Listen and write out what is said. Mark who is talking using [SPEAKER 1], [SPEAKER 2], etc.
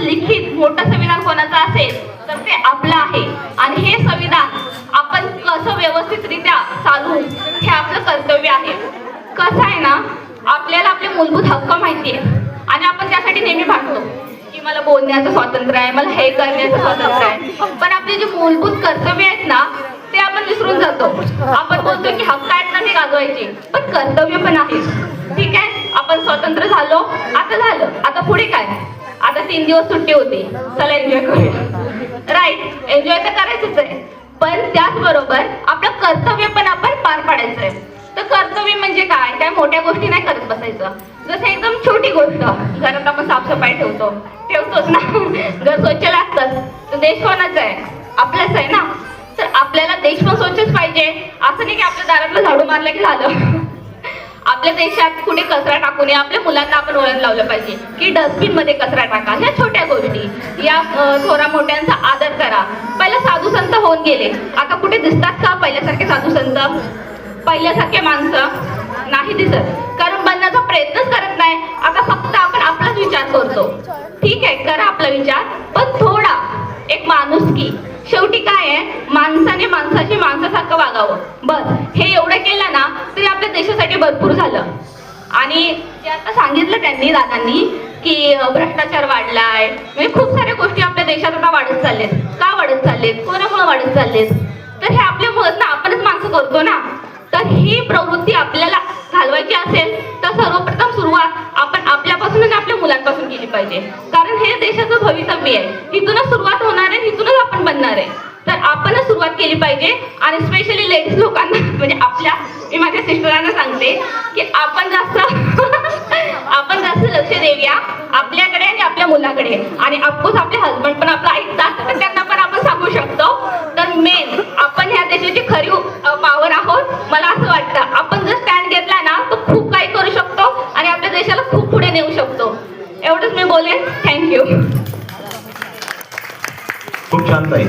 [SPEAKER 1] लिखित मोठं संविधान कोणाचं असेल तर ते आपलं आहे. आणि हे संविधान आपण कसं व्यवस्थितरित्या चालवू हे आपलं कर्तव्य आहे. कसं आहे ना, आपल्याला आपले मूलभूत हक्क माहिती आहेत आणि आपण त्यासाठी नेहमी भांडतो की मला बोलण्याचं स्वातंत्र्य आहे, मला हे करण्याचं स्वातंत्र्य आहे. पण आपले जे मूलभूत कर्तव्य आहेत ना ते आपण विसरून जातो. आपण बोलतो की हक्क आहेत ना ते गाजवायचे, पण कर्तव्य पण आहे. ठीक आहे, आपण स्वतंत्र झालो, आता झालं, आता पुढे काय? आता 3 दिवस सुट्टी होती, चला एन्जॉय करूया. राईट, एन्जॉय तर करायचंच आहे, पण त्याचबरोबर आपलं कर्तव्य पण आपण पार पाडायचं आहे. तर कर्तव्य म्हणजे काय? काय मोठ्या गोष्टी नाही करत बसायचं. जसं एकदम छोटी गोष्ट, घरात आपण साफसफाई ठेवतोच ना, घर स्वच्छ लागतं. तर देश कोणाचा आहे? आपलाच आहे ना. तर आपल्याला देश पण स्वच्छच पाहिजे. असं नाही की आपल्या दारातलं झाडू मारलं की झालं. आपल्या देशात कुठे कचरा टाकू नये. आपल्या मुलांना आपण वळण लावलं पाहिजे की डस्टबिन मध्ये कचरा टाका. ह्या छोट्या गोष्टी, या थोरा मोठ्यांचा आदर करा. पहिला साधू संत होऊन गेले, आता कुठे दिसतात का पहिल्यासारखे साधू संत? पहिल्यासारखे माणसं नाही दिसत, कारण बनण्याचा प्रयत्नच करत नाही. आता फक्त आपण आपलाच विचार करतो. ठीक आहे, करा आपला विचार, पण थोडा एक माणुसकी. शेवटी काय आहे, माणसाने माणसाशी माणसासारखं वागावं. बस हे एवढं केलं ना तरी आपल्या देशासाठी भरपूर झालं. आणि जे आता सांगितलं त्यांनी, दादांनी, की भ्रष्टाचार वाढलाय, म्हणजे खूप साऱ्या गोष्टी आपल्या देशात आता वाढत चाललेत. का वाढत चाललेत? कोणामुळे वाढत चाललेत? तर हे आपल्यामुळेच ना, आपणच माणसं करतो ना. तर ही प्रवृत्ती आपल्याला घालवायची असेल तर सर्वप्रथम सुरुवात आपण आपल्यापासून आणि आपल्या मुलांपासून केली पाहिजे. कारण हे देशाचं भवितव्य आहे. इथूनच सुरुवात होणार आहे, इथूनच आपण बनणार आहे. तर आपणच सुरुवात केली पाहिजे. आणि स्पेशली लेडीज लोकांना, म्हणजे मी माझ्या सिस्टरांना सांगते की आपण जास्त लक्ष देऊया आपल्याकडे आणि आपल्या मुलाकडे. आणि ऑफकोर्स आपले हसबंड पण आपलं ऐकतात, तर त्यांना पण आपण सांगू शकतो. तर मेन आपण ह्या देशाची खरी पॉवर आहोत. मला असं वाटतं आपण जर स्टँड घेतला ना तर खूप काही करू शकतो आणि आपल्या देशाला खूप पुढे नेऊ शकतो. एवढंच मी बोलेन. थँक्यू.
[SPEAKER 2] खूप छान ताई.